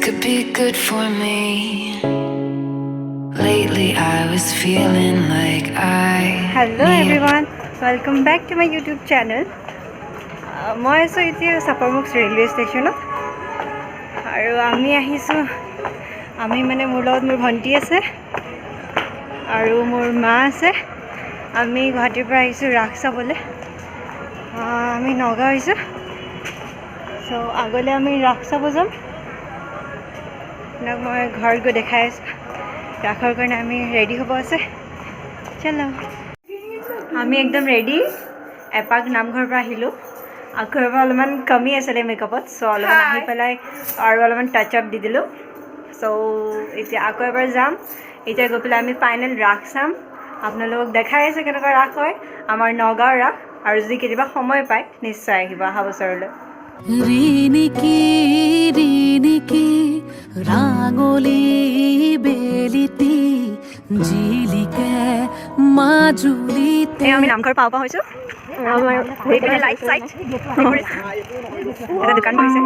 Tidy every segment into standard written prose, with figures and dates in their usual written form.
could be good for me. Lately I was feeling like Hello everyone, welcome back to my YouTube channel. মই আছোঁ এতিয়া চাপাৰমুখ railway ষ্টেচনত আৰু আমি আহিছোঁ মানে মোৰ লগত মোৰ ভণ্টি আছে আৰু মোৰ মা আছে। আমি গুৱাহাটীৰ পৰা আহিছোঁ ৰাস চাবলৈ। আমি নগাঁও আহিছোঁ, চ' আগলৈ আমি ৰাস চাব যাম। আপোনাক মই ঘৰত গৈ দেখাই আছোঁ। ৰাসৰ কাৰণে আমি ৰেডি হ'ব আছে। চলো, আমি একদম ৰেডি। এপাক নামঘৰৰ পৰা আহিলোঁ। আকৌ এবাৰ অলপমান কমি আছিলে মেকআপত, চ' অলপমান আহি পেলাই আৰু অলপমান টাচ আপ দি দিলোঁ। চ' এতিয়া আকৌ এবাৰ যাম। এতিয়া গৈ পেলাই আমি ফাইনেল ৰাস চাম। আপোনালোকক দেখাই আছে কেনেকুৱা ৰাস হয় আমাৰ নগাঁৱৰ ৰাস। আৰু যদি কেতিয়াবা সময় পায় নিশ্চয় আহিব অহা বছৰলৈ। ঋণিকি ৰাঙলী বেলিতি জিলিকে মাজুলীতে। আমি নামঘৰ পাওঁ হৈছোঁ। আমাৰ লাইট চাইট এটা দোকান বহিছে।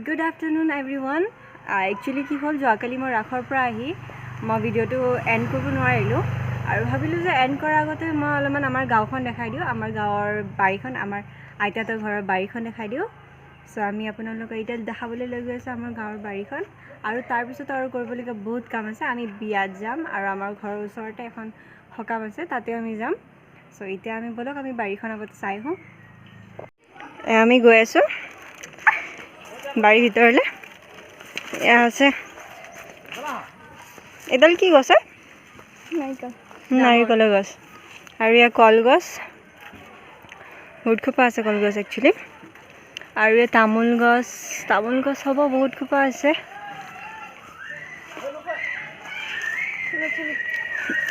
Good afternoon everyone. একচুৱেলি কি হ'ল, যোৱাকালি মই ৰাসৰ পৰা আহি মই ভিডিঅ'টো এণ্ড কৰিব নোৱাৰিলোঁ আৰু ভাবিলোঁ যে এণ্ড কৰাৰ আগতে মই অলপমান আমাৰ গাঁওখন দেখাই দিওঁ, আমাৰ গাঁৱৰ বাৰীখন, আমাৰ আইতাহঁতৰ ঘৰৰ বাৰীখন দেখাই দিওঁ। চ' আমি আপোনালোকক এতিয়া দেখাবলৈ লৈ গৈ আছোঁ আমাৰ গাঁৱৰ বাৰীখন। আৰু তাৰপিছত আৰু কৰিবলগীয়া বহুত কাম আছে। আমি বিয়াত যাম আৰু আমাৰ ঘৰৰ ওচৰতে এখন সকাম আছে, তাতেও আমি যাম। চ' এতিয়া আমি ব'লক আমি বাৰীখন আগতে চাই আহোঁ। আমি গৈ আছোঁ বাৰীৰ ভিতৰলৈ। এয়া আছে, এডাল কি গছ? নাৰিকলৰ গছ। আৰু এয়া কলগছ, বহুত খোপা আছে কলগছ একচুৱেলি। আৰু এয়া তামোল গছ হ'ব বহুত খোপা আছে।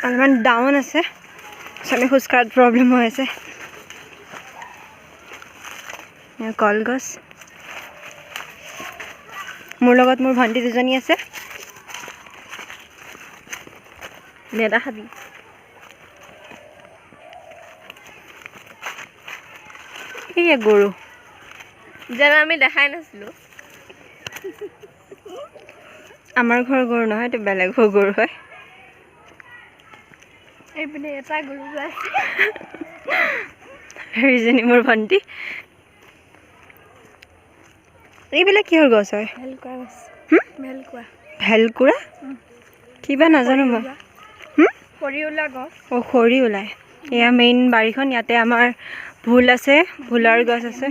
অলপমান ডাউন আছে, আমি খোজকাঢ়াত প্ৰব্লেম হৈ আছে। কলগছ মোৰ লগত মোৰ ভণ্টি দুজনী আছে নেদা খাবি এই গৰু যেন আমি দেখাই নাছিলোঁ আমাৰ ঘৰৰ গৰু নহয় এইটো বেলেগ ঘৰৰ গৰু হয় এইপিনে এটা গৰু যায় হেৰিজনী মোৰ ভণ্টি এইবিলাক কিহৰ গছ হয় ভেলকুৱা গছ ভেলকুৱা ভেলকুৰা কিবা নাজানো মই খৰি ওলোৱা গছ অঁ খৰি ওলায় এয়া মেইন বাৰীখন ইয়াতে আমাৰ ভোল আছে ভোলৰ গছ আছে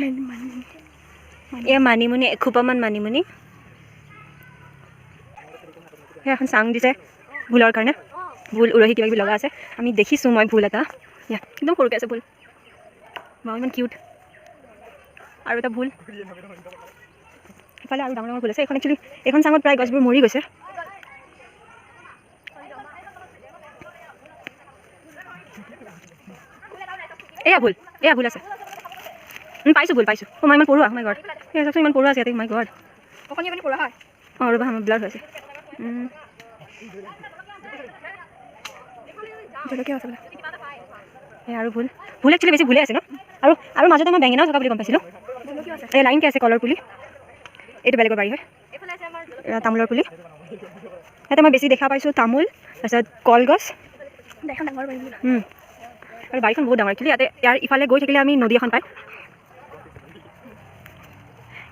এয়া মানিমুনি এখোপামান মানিমুনি সেয়া এখন চাং দিছে ভোলৰ কাৰণে ভোল উৰহি কিবা কিবি লগা আছে আমি দেখিছোঁ মই ভোল এটা ইয়া একদম সৰুকৈ আছে ভোল মই ইমান কিউট আৰু এটা ভোল ইফালে আৰু ডাঙৰ ডাঙৰ ভোল আছে এইখন একচুৱেলি এইখন চাঙত প্ৰায় গছবোৰ মৰি গৈছে এয়া ভুল আছে পাইছোঁ ভুল পাইছোঁ মই ইমান পঢ়োৱা মাই ঘৰত এই চাওকচোন ইমান পঢ়োৱা আছে ইয়াতে মাই ঘৰত অকণি অকণি পঢ়া হয় অঁ ৰ'বা আমাৰ ব্লাড হৈছে জলকীয়া আছে বোলে এই আৰু ভুল একচুৱেলি বেছি ভুলে আছে ন আৰু মাজতে মই বেঙেনাও থকা বুলি গম পাইছিলোঁ এই লাইনকৈ আছে কলৰ পুলি এইটো বেলেগৰ বাৰী হয় তামোলৰ পুলি ইয়াতে মই বেছি দেখা পাইছোঁ তামোল তাৰপিছত কলগছ দেখা ডাঙৰ বাৰী আৰু বাৰীখন বহুত ডাঙৰ একচুৱেলি ইয়াতে ইয়াৰ ইফালে গৈ থাকিলে আমি নদী এখন পায়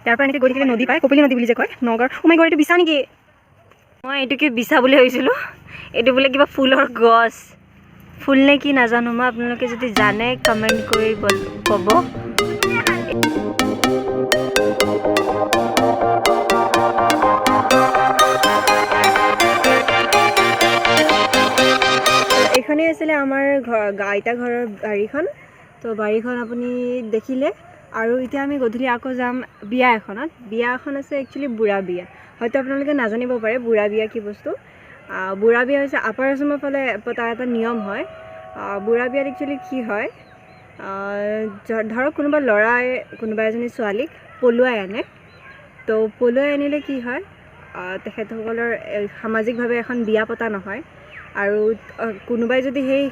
ইয়াৰ পৰা এনেকৈ গৈ থাকিলে নদী পায় কপিলী নদী বুলি যে কয় নগাঁৱৰ মই ঘৰ এইটো বিচা নেকি মই এইটোকে বিচা বুলি ভাবিছিলোঁ এইটো বোলে কিবা ফুলৰ গছ ফুল নে কি নাজানো মই আপোনালোকে যদি জানে কমেণ্ট কৰি ক'ব এইখনেই আছিলে আমাৰ আইতা ঘৰৰ বাৰীখন তো বাৰীখন আপুনি দেখিলে আৰু এতিয়া আমি গধূলি আকৌ যাম বিয়া এখনত বিয়া এখন আছে একচুৱেলি বুঢ়া বিয়া হয়তো আপোনালোকে নাজানিব পাৰে বুঢ়া বিয়া কি বস্তু বুঢ়া বিয়া হৈছে আপাৰ আচামৰ ফালে পতা এটা নিয়ম হয় বুঢ়া বিয়াত একচুৱেলি কি হয় ধৰক কোনোবা ল'ৰাই কোনোবা এজনী ছোৱালীক পলুৱাই আনে তো পলুৱাই আনিলে কি হয় তেখেতসকলৰ সামাজিকভাৱে এখন বিয়া পতা নহয় আৰু কোনোবাই যদি সেই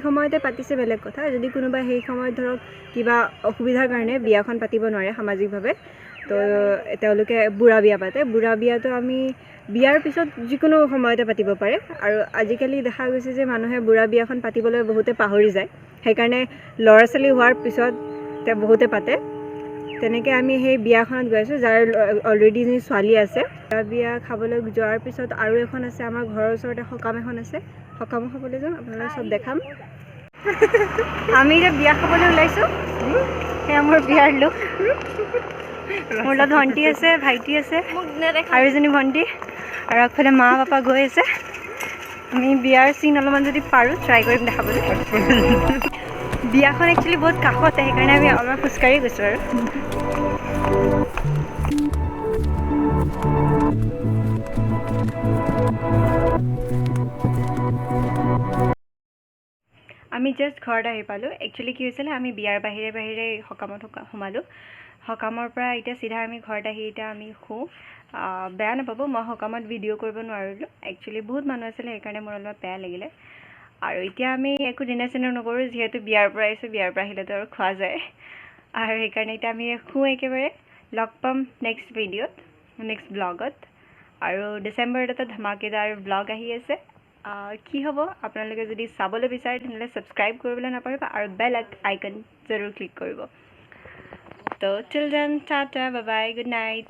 সময়তে পাতিছে বেলেগ কথা যদি কোনোবাই সেই সময়ত ধৰক কিবা অসুবিধাৰ কাৰণে বিয়াখন পাতিব নোৱাৰে সামাজিকভাৱে তো তেওঁলোকে বুঢ়া বিয়া পাতে বুঢ়া বিয়াটো আমি বিয়াৰ পিছত যিকোনো সময়তে পাতিব পাৰে আৰু আজিকালি দেখা গৈছে যে মানুহে বুঢ়া বিয়াখন পাতিবলৈ বহুতে পাহৰি যায় সেইকাৰণে ল'ৰা ছোৱালী হোৱাৰ পিছত বহুতে পাতে তেনেকৈ আমি সেই বিয়াখনত গৈ আছোঁ যাৰ অলৰেডি এজনী ছোৱালী আছে বিয়া খাবলৈ যোৱাৰ পিছত আৰু এখন আছে আমাৰ ঘৰৰ ওচৰতে সকাম এখন আছে সকাম খাবলৈ যাম আপোনালোকে চব দেখাম আমি এতিয়া বিয়া খাবলৈ ওলাইছোঁ সেয়া মোৰ বিয়াৰ লুক মোৰ লগত ভণ্টি আছে ভাইটি আছে আৰু এজনী ভণ্টি আৰু আগফালে মা পাপা গৈ আছে আমি বিয়াৰ চিন অলপমান যদি পাৰোঁ ট্ৰাই কৰিম দেখাবলৈ বিয়াখন একচুৱেলি বহুত কাষতে সেইকাৰণে আমি অলপমান খোজকাঢ়ি গৈছোঁ আৰু আমি জাষ্ট ঘৰত আহি পালোঁ একচুৱেলি কি হৈছিলে আমি বিয়াৰ বাহিৰে বাহিৰে সকামত সোমালোঁ সকামৰ পৰা এতিয়া চিধা আমি ঘৰত আহি এতিয়া আমি শুওঁ বেয়া নাপাব মই সকামত ভিডিঅ' কৰিব নোৱাৰিলোঁ একচুৱেলি বহুত মানুহ আছিলে সেইকাৰণে মোৰ অলপ বেয়া লাগিলে আৰু এতিয়া আমি একো ডিনাৰ চিনাৰ নকৰোঁ যিহেতু বিয়াৰ পৰা আহিছোঁ বিয়াৰ পৰা আহিলেতো আৰু খোৱা যায় আৰু সেইকাৰণে এতিয়া আমি শুওঁ একেবাৰে লগ পাম নেক্সট ভিডিঅ'ত নেক্সট ব্লগত আৰু ডিচেম্বৰত এটা ধমাকেদাৰ ব্লগ আহি আছে কি হ'ব আপোনালোকে যদি চাবলৈ বিচাৰে তেনেহ'লে ছাবস্ক্ৰাইব কৰিবলৈ নাপাহৰিব আৰু বেল আইকন জৰুৰ ক্লিক কৰিব তো till then tata bye bye good night